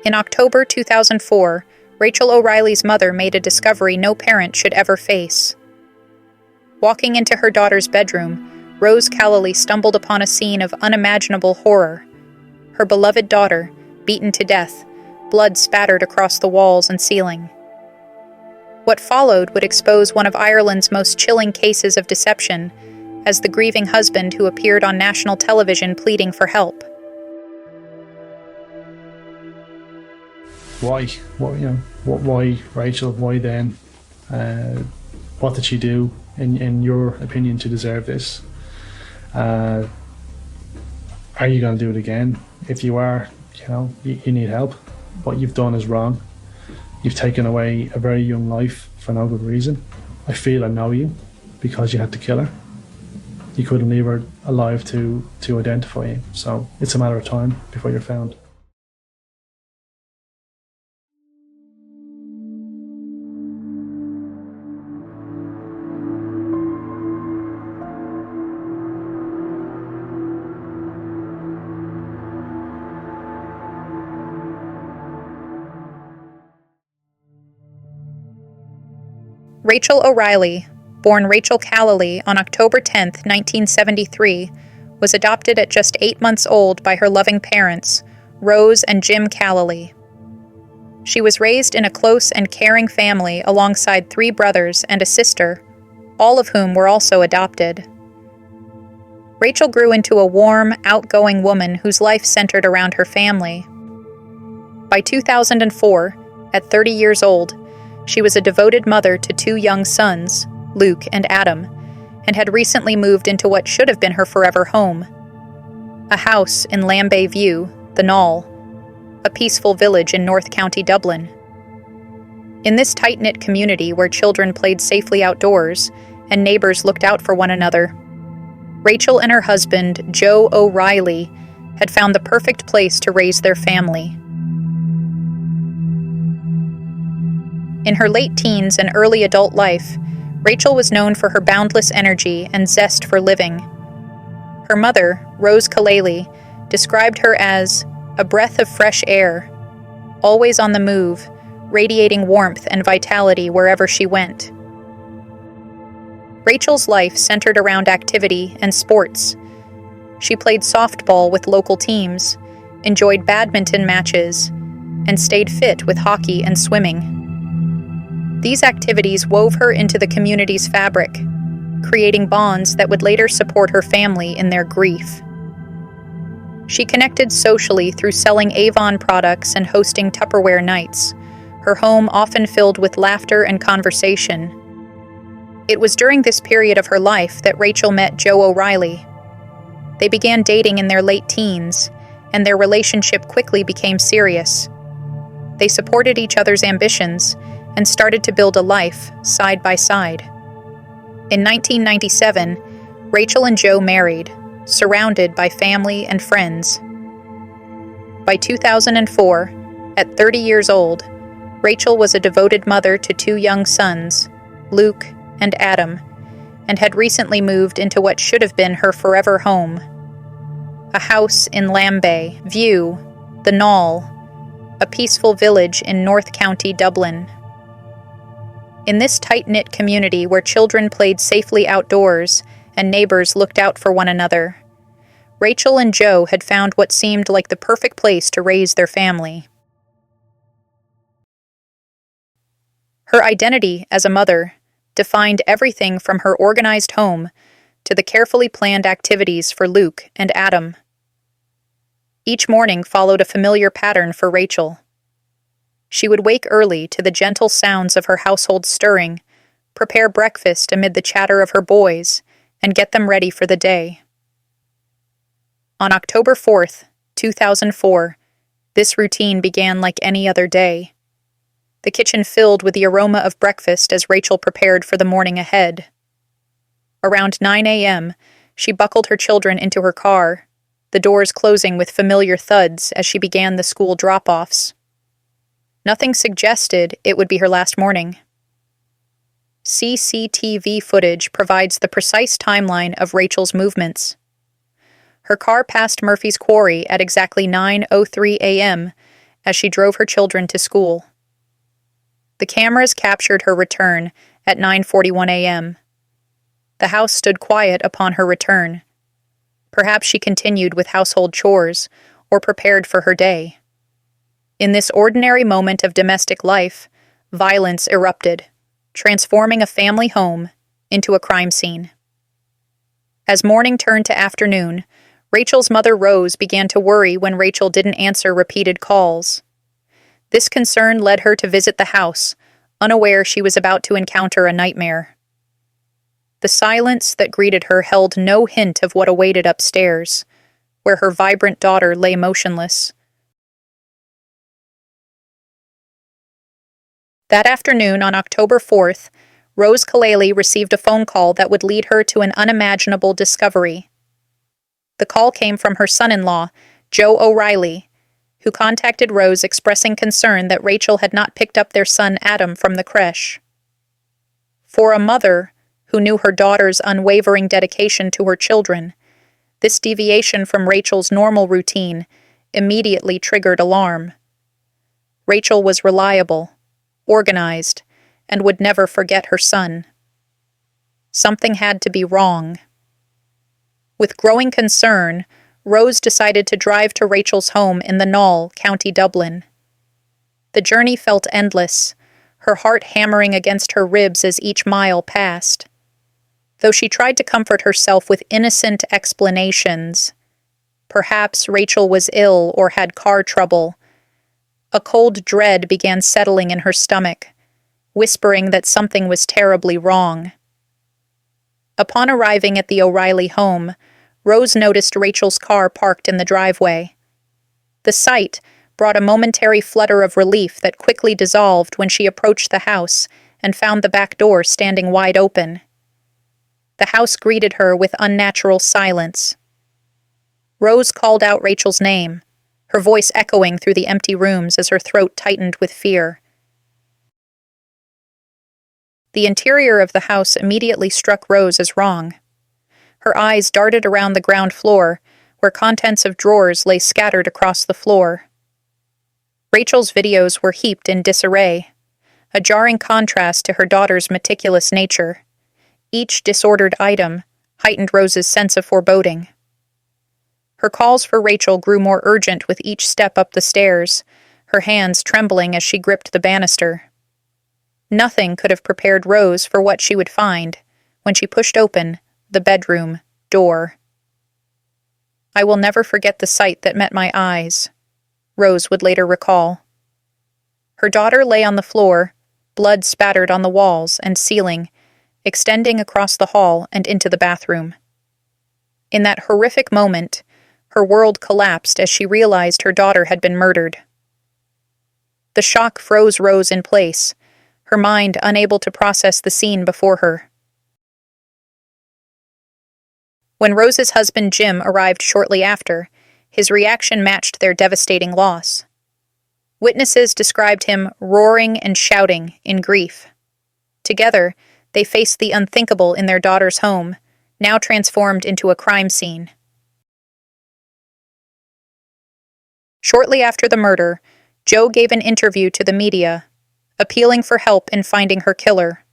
In October 2004, Rachel O'Reilly's mother made a discovery no parent should ever face. Walking into her daughter's bedroom, Rose Callally stumbled upon a scene of unimaginable horror. Her beloved daughter, beaten to death, blood spattered across the walls and ceiling. What followed would expose one of Ireland's most chilling cases of deception, as the grieving husband who appeared on national television pleading for help. Why? Why Rachel? Why then? What did she do, in your opinion, to deserve this? Are you going to do it again? If you are, you need help. What you've done is wrong. You've taken away a very young life for no good reason. I feel I know you because you had to kill her. You couldn't leave her alive to identify you. So it's a matter of time before you're found. Rachel O'Reilly, born Rachel Callally on October 10, 1973, was adopted at just 8 months old by her loving parents, Rose and Jim Callally. She was raised in a close and caring family alongside 3 brothers and a sister, all of whom were also adopted. Rachel grew into a warm, outgoing woman whose life centered around her family. By 2004, at 30 years old, she was a devoted mother to 2 young sons, Luke and Adam, and had recently moved into what should have been her forever home. A house in Lambay View, the Knoll, a peaceful village in North County Dublin. In this tight-knit community where children played safely outdoors and neighbors looked out for one another, Rachel and her husband, Joe O'Reilly, had found the perfect place to raise their family. In her late teens and early adult life, Rachel was known for her boundless energy and zest for living. Her mother, Rose Callally, described her as a breath of fresh air, always on the move, radiating warmth and vitality wherever she went. Rachel's life centered around activity and sports. She played softball with local teams, enjoyed badminton matches, and stayed fit with hockey and swimming. These activities wove her into the community's fabric, creating bonds that would later support her family in their grief. She connected socially through selling Avon products and hosting Tupperware nights, her home often filled with laughter and conversation. It was during this period of her life that Rachel met Joe O'Reilly. They began dating in their late teens, and their relationship quickly became serious. They supported each other's ambitions and started to build a life side by side. In 1997, Rachel and Joe married, surrounded by family and friends. By 2004, at 30 years old, Rachel was a devoted mother to 2 young sons, Luke and Adam, and had recently moved into what should have been her forever home. A house in Lambay View, the Knoll, a peaceful village in North County Dublin. In this tight-knit community where children played safely outdoors and neighbors looked out for one another, Rachel and Joe had found what seemed like the perfect place to raise their family. Her identity as a mother defined everything from her organized home to the carefully planned activities for Luke and Adam. Each morning followed a familiar pattern for Rachel. She would wake early to the gentle sounds of her household stirring, prepare breakfast amid the chatter of her boys, and get them ready for the day. On October 4th, 2004, this routine began like any other day. The kitchen filled with the aroma of breakfast as Rachel prepared for the morning ahead. Around 9 a.m., she buckled her children into her car, the doors closing with familiar thuds as she began the school drop-offs. Nothing suggested it would be her last morning. CCTV footage provides the precise timeline of Rachel's movements. Her car passed Murphy's Quarry at exactly 9:03 a.m., as she drove her children to school. The cameras captured her return at 9:41 a.m. The house stood quiet upon her return. Perhaps she continued with household chores or prepared for her day. In this ordinary moment of domestic life, violence erupted, transforming a family home into a crime scene. As morning turned to afternoon, Rachel's mother Rose began to worry when Rachel didn't answer repeated calls. This concern led her to visit the house, unaware she was about to encounter a nightmare. The silence that greeted her held no hint of what awaited upstairs, where her vibrant daughter lay motionless. That afternoon, on October 4th, Rose Kaleli received a phone call that would lead her to an unimaginable discovery. The call came from her son-in-law, Joe O'Reilly, who contacted Rose expressing concern that Rachel had not picked up their son Adam from the creche. For a mother who knew her daughter's unwavering dedication to her children, this deviation from Rachel's normal routine immediately triggered alarm. Rachel was reliable, organized, and would never forget her son. Something had to be wrong. With growing concern, Rose decided to drive to Rachel's home in the Knoll, County Dublin. The journey felt endless, her heart hammering against her ribs as each mile passed. Though she tried to comfort herself with innocent explanations. Perhaps Rachel was ill or had car trouble. A cold dread began settling in her stomach, whispering that something was terribly wrong. Upon arriving at the O'Reilly home, Rose noticed Rachel's car parked in the driveway. The sight brought a momentary flutter of relief that quickly dissolved when she approached the house and found the back door standing wide open. The house greeted her with unnatural silence. Rose called out Rachel's name, her voice echoing through the empty rooms as her throat tightened with fear. The interior of the house immediately struck Rose as wrong. Her eyes darted around the ground floor, where contents of drawers lay scattered across the floor. Rachel's videos were heaped in disarray, a jarring contrast to her daughter's meticulous nature. Each disordered item heightened Rose's sense of foreboding. Her calls for Rachel grew more urgent with each step up the stairs, her hands trembling as she gripped the banister. Nothing could have prepared Rose for what she would find when she pushed open the bedroom door. "I will never forget the sight that met my eyes," Rose would later recall. Her daughter lay on the floor, blood spattered on the walls and ceiling, extending across the hall and into the bathroom. In that horrific moment, her world collapsed as she realized her daughter had been murdered. The shock froze Rose in place, her mind unable to process the scene before her. When Rose's husband Jim arrived shortly after, his reaction matched their devastating loss. Witnesses described him roaring and shouting in grief. Together, they faced the unthinkable in their daughter's home, now transformed into a crime scene. Shortly after the murder, Joe gave an interview to the media, appealing for help in finding her killer,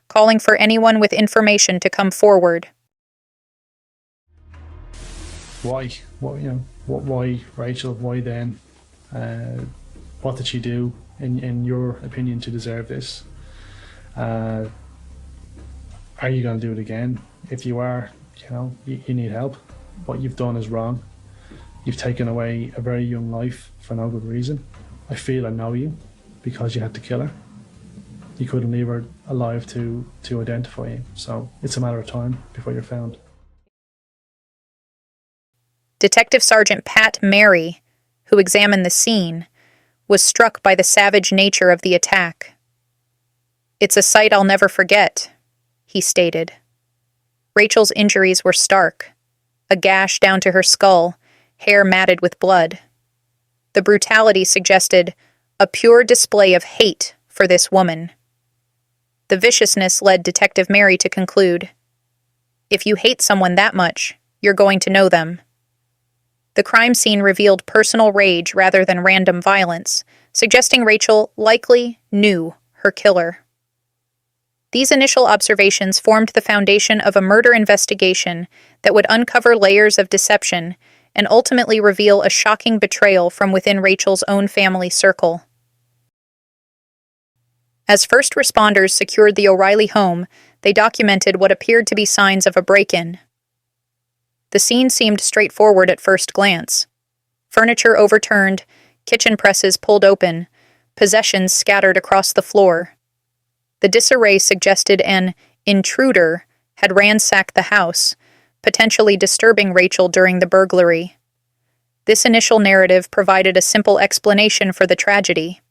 calling for anyone with information to come forward. Why? Why Rachel? Why then? What did she do, in your opinion, to deserve this? Are you going to do it again? If you are, you need help. What you've done is wrong. You've taken away a very young life for no good reason. I feel I know you because you had to kill her. You couldn't leave her alive to identify you. So it's a matter of time before you're found. Detective Sergeant Pat Mary, who examined the scene, was struck by the savage nature of the attack. "It's a sight I'll never forget," he stated. Rachel's injuries were stark. A gash down to her skull, hair matted with blood. The brutality suggested a pure display of hate for this woman. The viciousness led Detective Mary to conclude, "If you hate someone that much, you're going to know them." The crime scene revealed personal rage rather than random violence, suggesting Rachel likely knew her killer. These initial observations formed the foundation of a murder investigation that would uncover layers of deception and ultimately reveal a shocking betrayal from within Rachel's own family circle. As first responders secured the O'Reilly home, they documented what appeared to be signs of a break-in. The scene seemed straightforward at first glance. Furniture overturned, kitchen presses pulled open, possessions scattered across the floor. The disarray suggested an intruder had ransacked the house, potentially disturbing Rachel during the burglary. This initial narrative provided a simple explanation for the tragedy.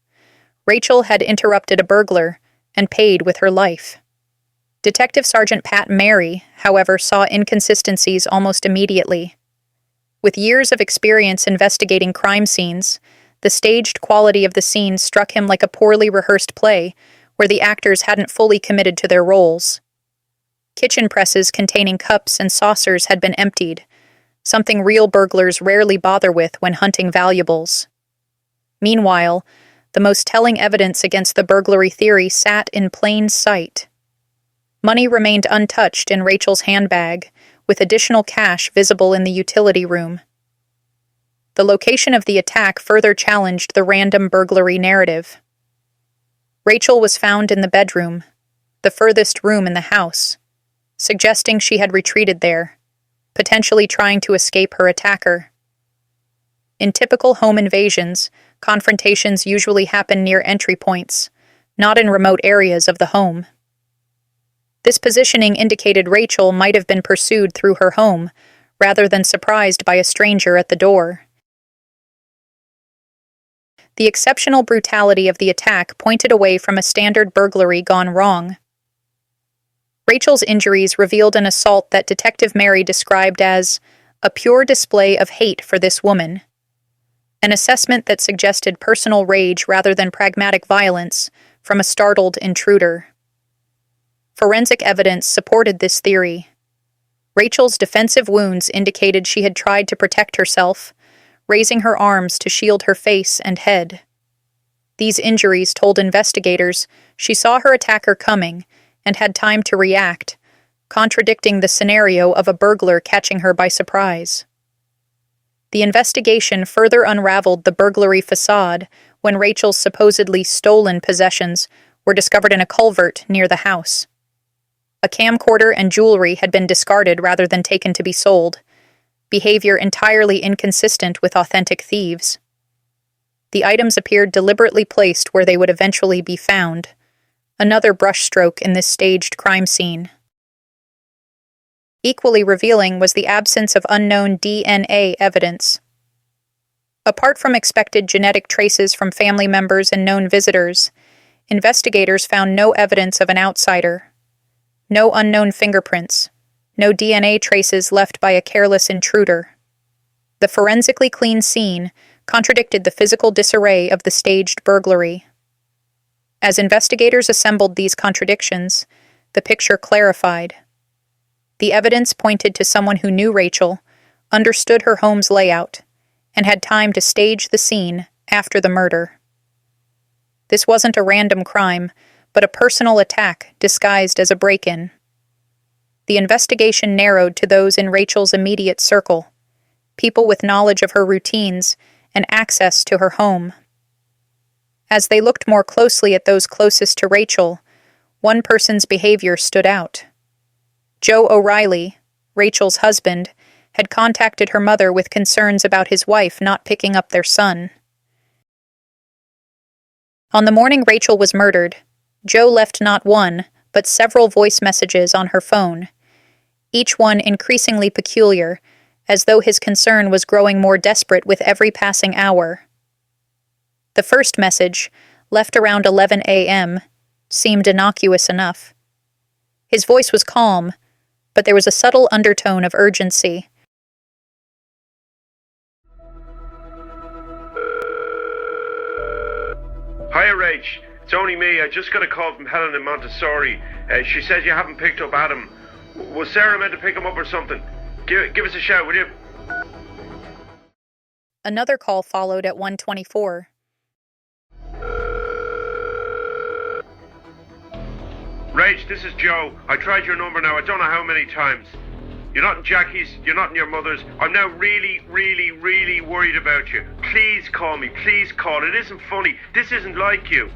Rachel had interrupted a burglar and paid with her life. Detective Sergeant Pat Mary, however, saw inconsistencies almost immediately. With years of experience investigating crime scenes, the staged quality of the scene struck him like a poorly rehearsed play where the actors hadn't fully committed to their roles. Kitchen presses containing cups and saucers had been emptied, something real burglars rarely bother with when hunting valuables. Meanwhile, the most telling evidence against the burglary theory sat in plain sight. Money remained untouched in Rachel's handbag, with additional cash visible in the utility room. The location of the attack further challenged the random burglary narrative. Rachel was found in the bedroom, the furthest room in the house, suggesting she had retreated there, potentially trying to escape her attacker. In typical home invasions, confrontations usually happen near entry points, not in remote areas of the home. This positioning indicated Rachel might have been pursued through her home, rather than surprised by a stranger at the door. The exceptional brutality of the attack pointed away from a standard burglary gone wrong. Rachel's injuries revealed an assault that Detective Mary described as a pure display of hate for this woman, an assessment that suggested personal rage rather than pragmatic violence from a startled intruder. Forensic evidence supported this theory. Rachel's defensive wounds indicated she had tried to protect herself, raising her arms to shield her face and head. These injuries told investigators she saw her attacker coming and had time to react, contradicting the scenario of a burglar catching her by surprise. The investigation further unraveled the burglary facade when Rachel's supposedly stolen possessions were discovered in a culvert near the house. A camcorder and jewelry had been discarded rather than taken to be sold, behavior entirely inconsistent with authentic thieves. The items appeared deliberately placed where they would eventually be found, another brushstroke in this staged crime scene. Equally revealing was the absence of unknown DNA evidence. Apart from expected genetic traces from family members and known visitors, investigators found no evidence of an outsider. No unknown fingerprints, no DNA traces left by a careless intruder. The forensically clean scene contradicted the physical disarray of the staged burglary. As investigators assembled these contradictions, the picture clarified. The evidence pointed to someone who knew Rachel, understood her home's layout, and had time to stage the scene after the murder. This wasn't a random crime, but a personal attack disguised as a break-in. The investigation narrowed to those in Rachel's immediate circle, people with knowledge of her routines and access to her home. As they looked more closely at those closest to Rachel, one person's behavior stood out. Joe O'Reilly, Rachel's husband, had contacted her mother with concerns about his wife not picking up their son. On the morning Rachel was murdered, Joe left not one, but several voice messages on her phone, each one increasingly peculiar, as though his concern was growing more desperate with every passing hour. The first message, left around 11 a.m., seemed innocuous enough. His voice was calm, but there was a subtle undertone of urgency. Hiya, Rach. It's only me. I just got a call from Helen in Montessori. She says you haven't picked up Adam. Was Sarah meant to pick him up or something? Give us a shout, will you? Another call followed at 1:24. Rach, this is Joe. I tried your number now I don't know how many times. You're not in Jackie's, you're not in your mother's. I'm now really, really, really worried about you. Please call me, please call. It isn't funny. This isn't like you.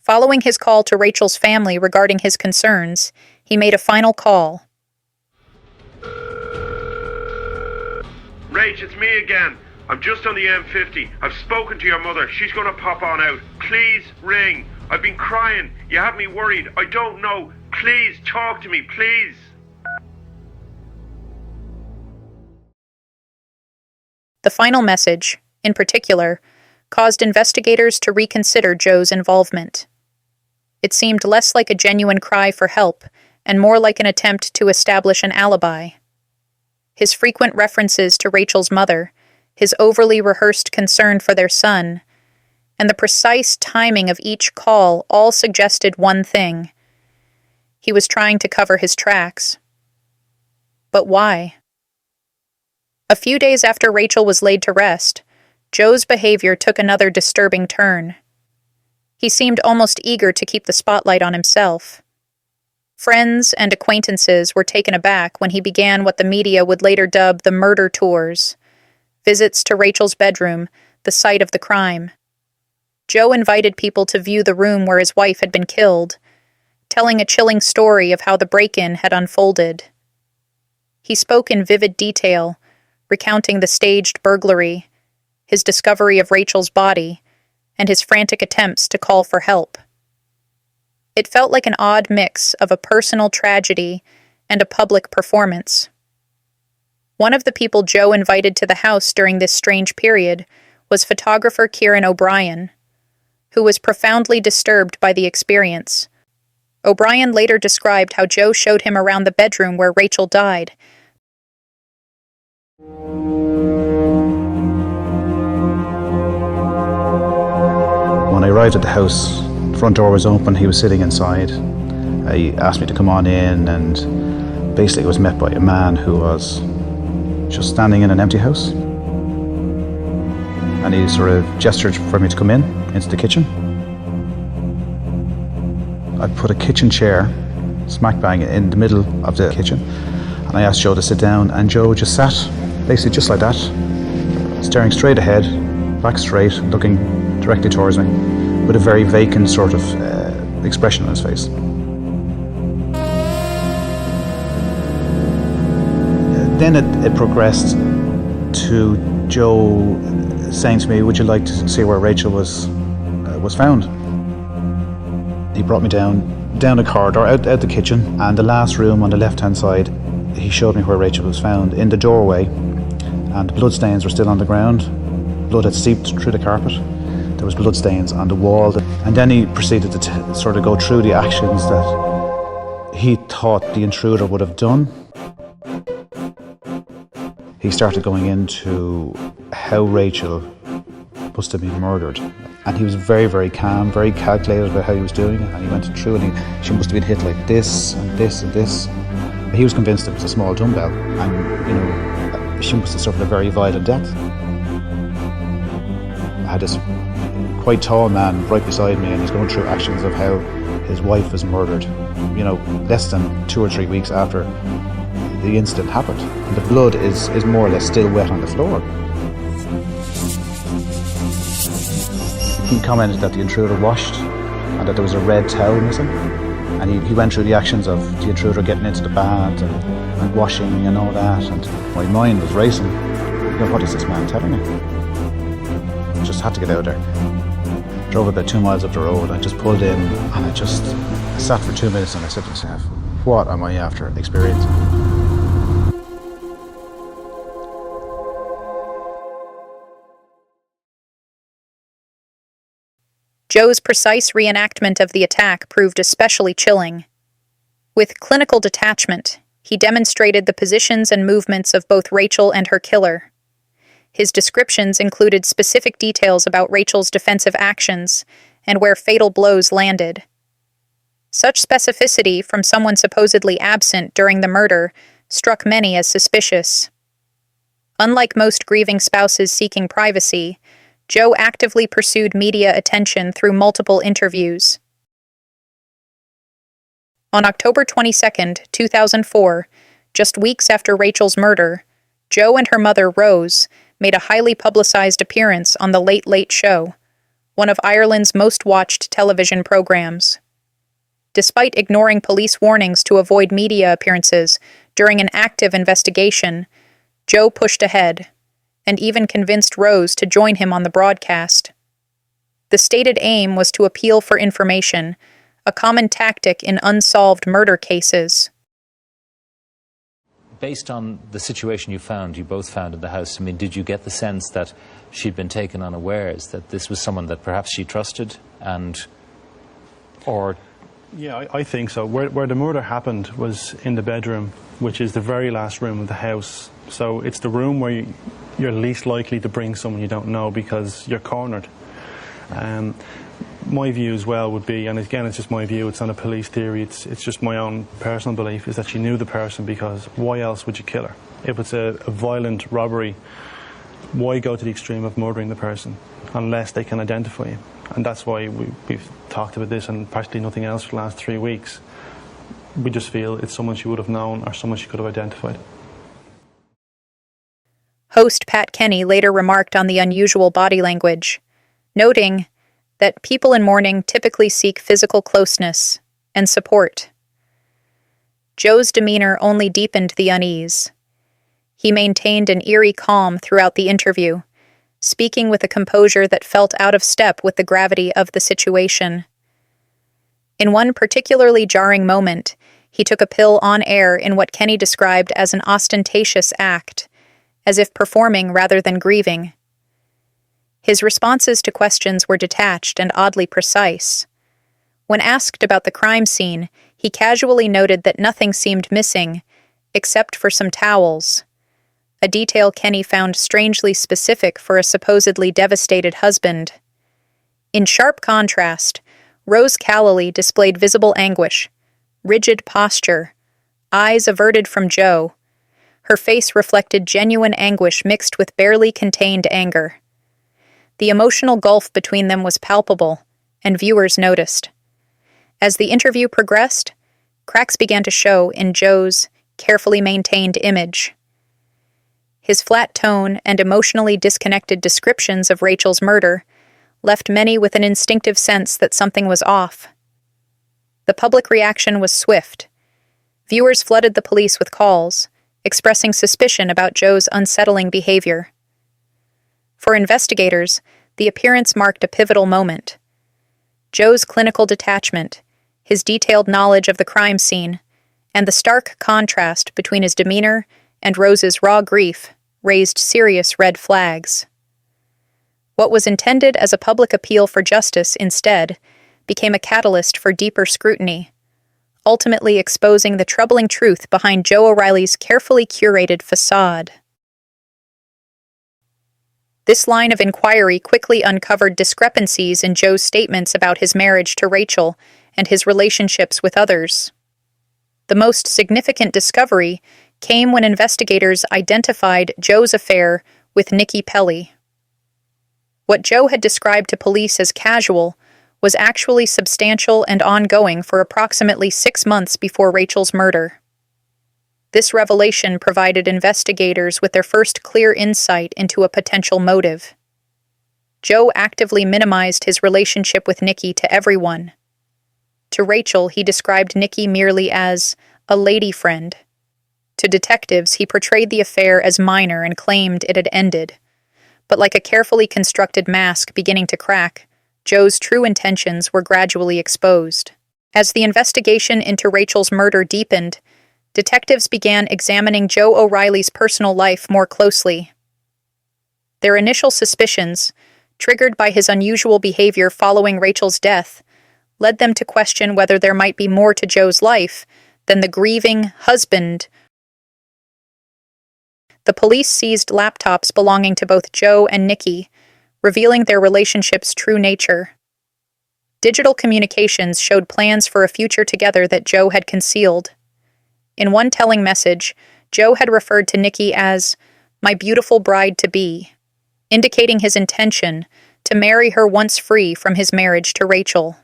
Following his call to Rachel's family regarding his concerns, he made a final call. Rach, it's me again. I'm just on the M50. I've spoken to your mother. She's going to pop on out. Please ring. I've been crying. You have me worried. I don't know. Please talk to me, please. The final message, in particular, caused investigators to reconsider Joe's involvement. It seemed less like a genuine cry for help and more like an attempt to establish an alibi. His frequent references to Rachel's mother, his overly rehearsed concern for their son, and the precise timing of each call all suggested one thing. He was trying to cover his tracks. But why? A few days after Rachel was laid to rest, Joe's behavior took another disturbing turn. He seemed almost eager to keep the spotlight on himself. Friends and acquaintances were taken aback when he began what the media would later dub the murder tours, visits to Rachel's bedroom, the site of the crime. Joe invited people to view the room where his wife had been killed, telling a chilling story of how the break-in had unfolded. He spoke in vivid detail, recounting the staged burglary, his discovery of Rachel's body, and his frantic attempts to call for help. It felt like an odd mix of a personal tragedy and a public performance. One of the people Joe invited to the house during this strange period was photographer Kieran O'Brien, who was profoundly disturbed by the experience. O'Brien later described how Joe showed him around the bedroom where Rachel died. When I arrived at the house, the front door was open, he was sitting inside. He asked me to come on in, and basically was met by a man who was just standing in an empty house. And he sort of gestured for me to come in, into the kitchen. I put a kitchen chair smack bang in the middle of the kitchen, and I asked Joe to sit down, and Joe just sat, basically just like that, staring straight ahead, back straight, looking directly towards me, with a very vacant sort of expression on his face. Then it progressed to Joe saying to me, "Would you like to see where Rachel was found?" He brought me down a corridor, out the kitchen, and the last room on the left-hand side. He showed me where Rachel was found, in the doorway, and the blood stains were still on the ground. Blood had seeped through the carpet. There was blood stains on the wall, and then he proceeded to sort of go through the actions that he thought the intruder would have done. He started going into how Rachel must have been murdered, and he was very, very calm, very calculated about how he was doing it, and he went through and she must have been hit like this and this and this. He was convinced it was a small dumbbell, and she must have suffered a very violent death. I had this quite tall man right beside me, and he's going through actions of how his wife was murdered, less than 2 or 3 weeks after the incident happened. And the blood is more or less still wet on the floor. He commented that the intruder washed and that there was a red towel missing. And he went through the actions of the intruder getting into the bath and washing and all that. And my mind was racing. What is this man telling me? I just had to get out there. Drove about 2 miles up the road. I just pulled in and I sat for 2 minutes and I said to myself, what am I after experiencing? Joe's precise reenactment of the attack proved especially chilling. With clinical detachment, he demonstrated the positions and movements of both Rachel and her killer. His descriptions included specific details about Rachel's defensive actions and where fatal blows landed. Such specificity from someone supposedly absent during the murder struck many as suspicious. Unlike most grieving spouses seeking privacy, Joe actively pursued media attention through multiple interviews. On October 22, 2004, just weeks after Rachel's murder, Joe and her mother, Rose, made a highly publicized appearance on The Late Late Show, one of Ireland's most watched television programs. Despite ignoring police warnings to avoid media appearances during an active investigation, Joe pushed ahead, and even convinced Rose to join him on the broadcast. The stated aim was to appeal for information, a common tactic in unsolved murder cases. Based on the situation you both found in the house, I mean, did you get the sense that she'd been taken unawares, that this was someone that perhaps she trusted, or... Yeah, I think so. Where the murder happened was in the bedroom, which is the very last room of the house. So it's the room where you're least likely to bring someone you don't know because you're cornered. My view as well would be, and again it's just my view, it's not a police theory, it's just my own personal belief, is that she knew the person, because why else would you kill her? If it's a violent robbery, why go to the extreme of murdering the person unless they can identify you? And that's why we've talked about this and practically nothing else for the last 3 weeks. We just feel it's someone she would have known or someone she could have identified. Host Pat Kenny later remarked on the unusual body language, noting that people in mourning typically seek physical closeness and support. Joe's demeanor only deepened the unease. He maintained an eerie calm throughout the interview, speaking with a composure that felt out of step with the gravity of the situation. In one particularly jarring moment, he took a pill on air in what Kenny described as an ostentatious act, as if performing rather than grieving. His responses to questions were detached and oddly precise. When asked about the crime scene, he casually noted that nothing seemed missing, except for some towels, a detail Kenny found strangely specific for a supposedly devastated husband. In sharp contrast, Rose Callaly displayed visible anguish, rigid posture, eyes averted from Joe. Her face reflected genuine anguish mixed with barely contained anger. The emotional gulf between them was palpable, and viewers noticed. As the interview progressed, cracks began to show in Joe's carefully maintained image. His flat tone and emotionally disconnected descriptions of Rachel's murder left many with an instinctive sense that something was off. The public reaction was swift. Viewers flooded the police with calls, expressing suspicion about Joe's unsettling behavior. For investigators, the appearance marked a pivotal moment. Joe's clinical detachment, his detailed knowledge of the crime scene, and the stark contrast between his demeanor and Rose's raw grief raised serious red flags. What was intended as a public appeal for justice instead became a catalyst for deeper scrutiny, ultimately exposing the troubling truth behind Joe O'Reilly's carefully curated facade. This line of inquiry quickly uncovered discrepancies in Joe's statements about his marriage to Rachel and his relationships with others. The most significant discovery came when investigators identified Joe's affair with Nikki Pelly. What Joe had described to police as casual was actually substantial and ongoing for approximately 6 months before Rachel's murder. This revelation provided investigators with their first clear insight into a potential motive. Joe actively minimized his relationship with Nikki to everyone. To Rachel, he described Nikki merely as a lady friend. To detectives, he portrayed the affair as minor and claimed it had ended. But like a carefully constructed mask beginning to crack, Joe's true intentions were gradually exposed. As the investigation into Rachel's murder deepened, detectives began examining Joe O'Reilly's personal life more closely. Their initial suspicions, triggered by his unusual behavior following Rachel's death, led them to question whether there might be more to Joe's life than the grieving husband. The police seized laptops belonging to both Joe and Nikki, revealing their relationship's true nature. Digital communications showed plans for a future together that Joe had concealed. In one telling message, Joe had referred to Nikki as my beautiful bride-to-be, indicating his intention to marry her once free from his marriage to Rachel.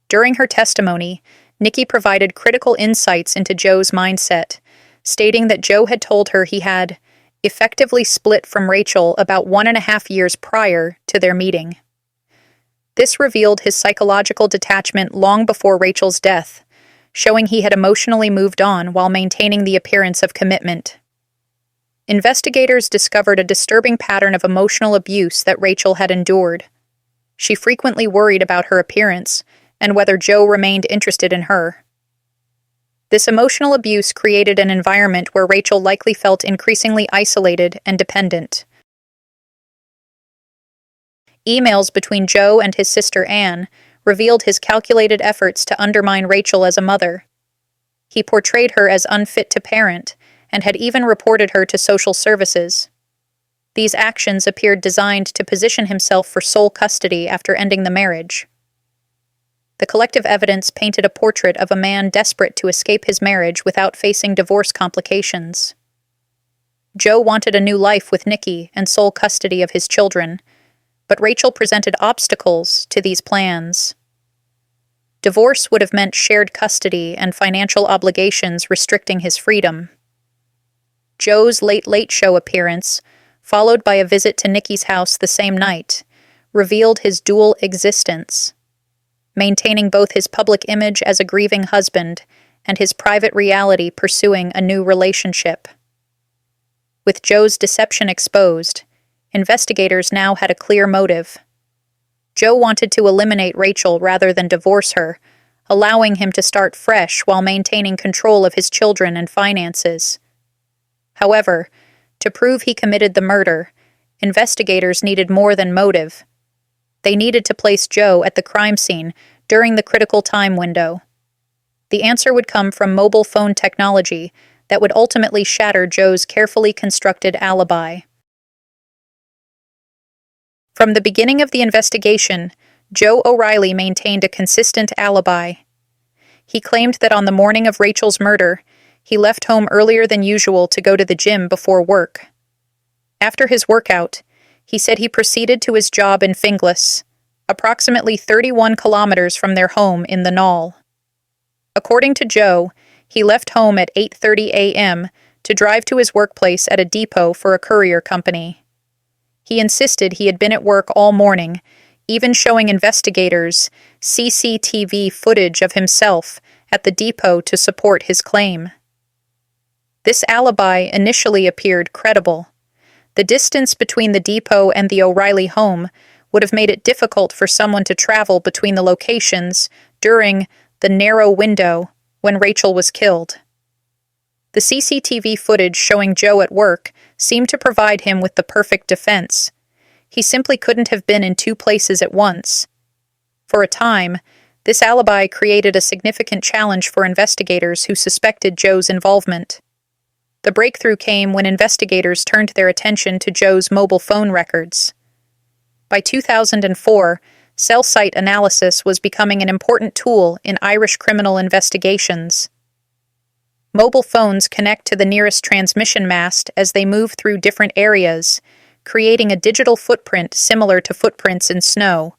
During her testimony, Nikki provided critical insights into Joe's mindset, stating that Joe had told her he had effectively split from Rachel about 1.5 years prior to their meeting. This revealed his psychological detachment long before Rachel's death, showing he had emotionally moved on while maintaining the appearance of commitment. Investigators discovered a disturbing pattern of emotional abuse that Rachel had endured. She frequently worried about her appearance and whether Joe remained interested in her. This emotional abuse created an environment where Rachel likely felt increasingly isolated and dependent. Emails between Joe and his sister Anne revealed his calculated efforts to undermine Rachel as a mother. He portrayed her as unfit to parent and had even reported her to social services. These actions appeared designed to position himself for sole custody after ending the marriage. The collective evidence painted a portrait of a man desperate to escape his marriage without facing divorce complications. Joe wanted a new life with Nikki and sole custody of his children, but Rachel presented obstacles to these plans. Divorce would have meant shared custody and financial obligations restricting his freedom. Joe's late show appearance, followed by a visit to Nikki's house the same night, revealed his dual existence, maintaining both his public image as a grieving husband and his private reality pursuing a new relationship. With Joe's deception exposed, investigators now had a clear motive. Joe wanted to eliminate Rachel rather than divorce her, allowing him to start fresh while maintaining control of his children and finances. However, to prove he committed the murder, investigators needed more than motive. They needed to place Joe at the crime scene during the critical time window. The answer would come from mobile phone technology that would ultimately shatter Joe's carefully constructed alibi. From the beginning of the investigation, Joe O'Reilly maintained a consistent alibi. He claimed that on the morning of Rachel's murder, he left home earlier than usual to go to the gym before work. After his workout, he said he proceeded to his job in Finglas, approximately 31 kilometers from their home in the Knoll. According to Joe, he left home at 8:30 a.m. to drive to his workplace at a depot for a courier company. He insisted he had been at work all morning, even showing investigators CCTV footage of himself at the depot to support his claim. This alibi initially appeared credible. The distance between the depot and the O'Reilly home would have made it difficult for someone to travel between the locations during the narrow window when Rachel was killed. The CCTV footage showing Joe at work seemed to provide him with the perfect defense. He simply couldn't have been in two places at once. For a time, this alibi created a significant challenge for investigators who suspected Joe's involvement. The breakthrough came when investigators turned their attention to Joe's mobile phone records. By 2004, cell site analysis was becoming an important tool in Irish criminal investigations. Mobile phones connect to the nearest transmission mast as they move through different areas, creating a digital footprint similar to footprints in snow.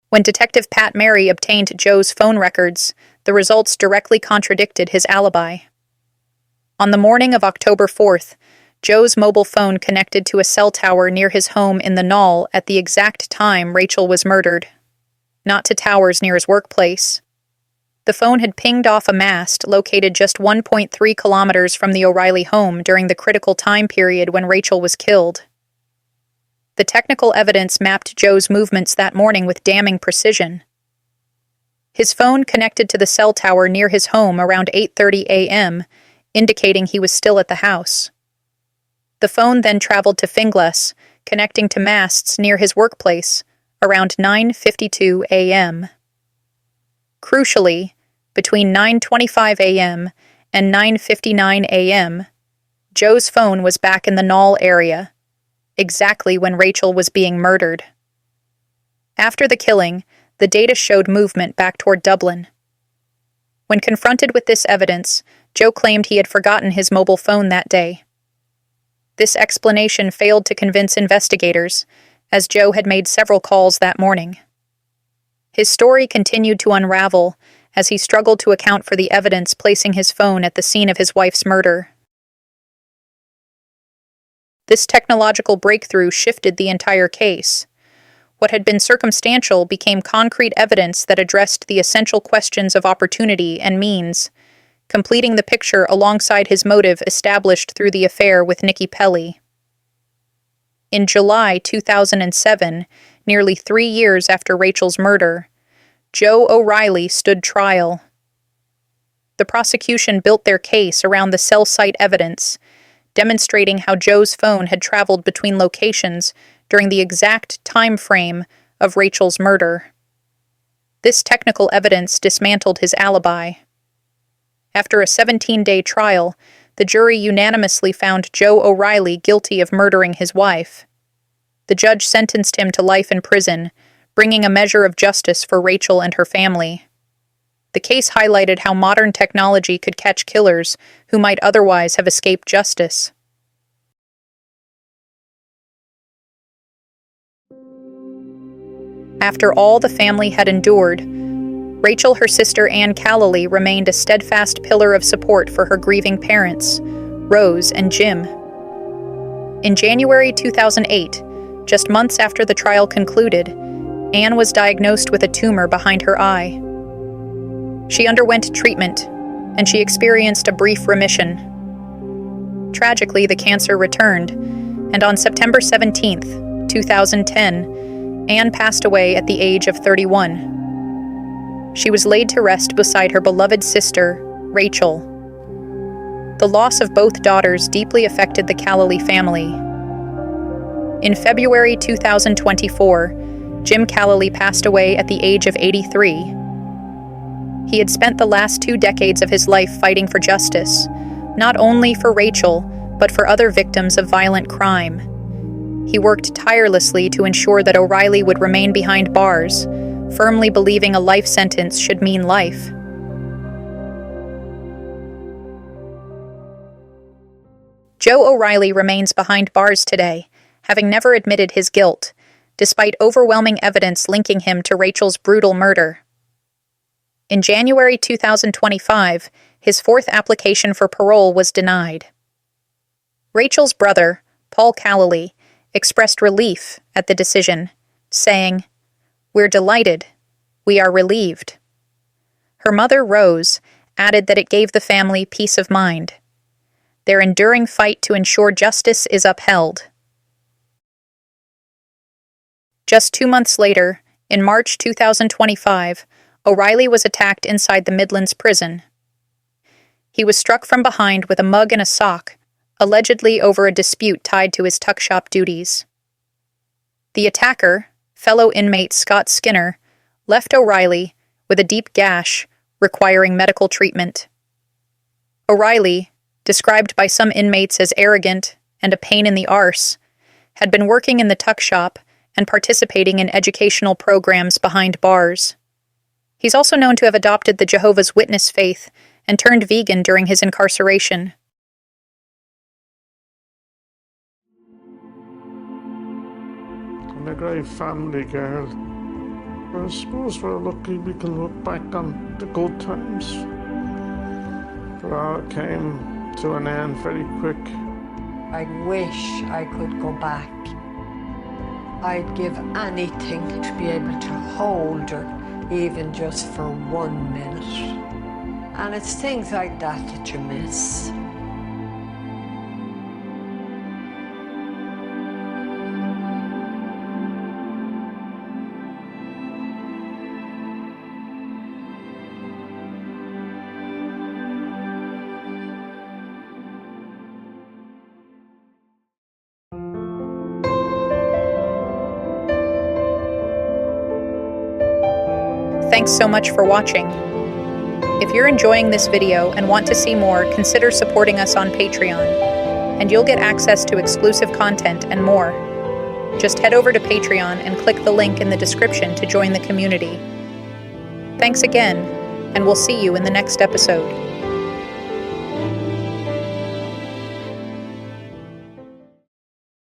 When Detective Pat Mary obtained Joe's phone records, the results directly contradicted his alibi. On the morning of October 4th, Joe's mobile phone connected to a cell tower near his home in the Knoll at the exact time Rachel was murdered, not to towers near his workplace. The phone had pinged off a mast located just 1.3 kilometers from the O'Reilly home during the critical time period when Rachel was killed. The technical evidence mapped Joe's movements that morning with damning precision. His phone connected to the cell tower near his home around 8:30 a.m., indicating he was still at the house. The phone then traveled to Finglas, connecting to masts near his workplace around 9:52 a.m. Crucially, between 9:25 a.m. and 9:59 a.m., Joe's phone was back in the Knoll area, exactly when Rachel was being murdered. After the killing, the data showed movement back toward Dublin. When confronted with this evidence, Joe claimed he had forgotten his mobile phone that day. This explanation failed to convince investigators, as Joe had made several calls that morning. His story continued to unravel as he struggled to account for the evidence placing his phone at the scene of his wife's murder. This technological breakthrough shifted the entire case. What had been circumstantial became concrete evidence that addressed the essential questions of opportunity and means, completing the picture alongside his motive established through the affair with Nikki Pelly. In July 2007, nearly 3 years after Rachel's murder, Joe O'Reilly stood trial. The prosecution built their case around the cell site evidence, demonstrating how Joe's phone had traveled between locations during the exact time frame of Rachel's murder. This technical evidence dismantled his alibi. After a 17-day trial, the jury unanimously found Joe O'Reilly guilty of murdering his wife. The judge sentenced him to life in prison, bringing a measure of justice for Rachel and her family. The case highlighted how modern technology could catch killers who might otherwise have escaped justice. After all the family had endured, Rachel, her sister Ann Callally, remained a steadfast pillar of support for her grieving parents, Rose and Jim. In January 2008, just months after the trial concluded, Ann was diagnosed with a tumor behind her eye. She underwent treatment, and she experienced a brief remission. Tragically, the cancer returned, and on September 17, 2010, Ann passed away at the age of 31. She was laid to rest beside her beloved sister, Rachel. The loss of both daughters deeply affected the Callally family. In February 2024, Jim Callally passed away at the age of 83. He had spent the last 2 decades of his life fighting for justice, not only for Rachel, but for other victims of violent crime. He worked tirelessly to ensure that O'Reilly would remain behind bars, firmly believing a life sentence should mean life. Joe O'Reilly remains behind bars today, having never admitted his guilt, despite overwhelming evidence linking him to Rachel's brutal murder. In January 2025, his 4th application for parole was denied. Rachel's brother, Paul Callally, expressed relief at the decision, saying, "We're delighted. We are relieved." Her mother, Rose, added that it gave the family peace of mind. Their enduring fight to ensure justice is upheld. Just 2 months later, in March 2025, O'Reilly was attacked inside the Midlands prison. He was struck from behind with a mug and a sock, allegedly over a dispute tied to his tuck shop duties. The attacker, fellow inmate Scott Skinner, left O'Reilly with a deep gash requiring medical treatment. O'Reilly, described by some inmates as arrogant and a pain in the arse, had been working in the tuck shop and participating in educational programs behind bars. He's also known to have adopted the Jehovah's Witness faith and turned vegan during his incarceration. I'm a great family girl. I suppose we're lucky we can look back on the good times. But all came to an end very quick. I wish I could go back. I'd give anything to be able to hold her, even just for 1 minute. And it's things like that you miss. Thanks so much for watching. If you're enjoying this video and want to see more, consider supporting us on Patreon, and you'll get access to exclusive content and more. Just head over to Patreon and click the link in the description to join the community. Thanks again, and we'll see you in the next episode.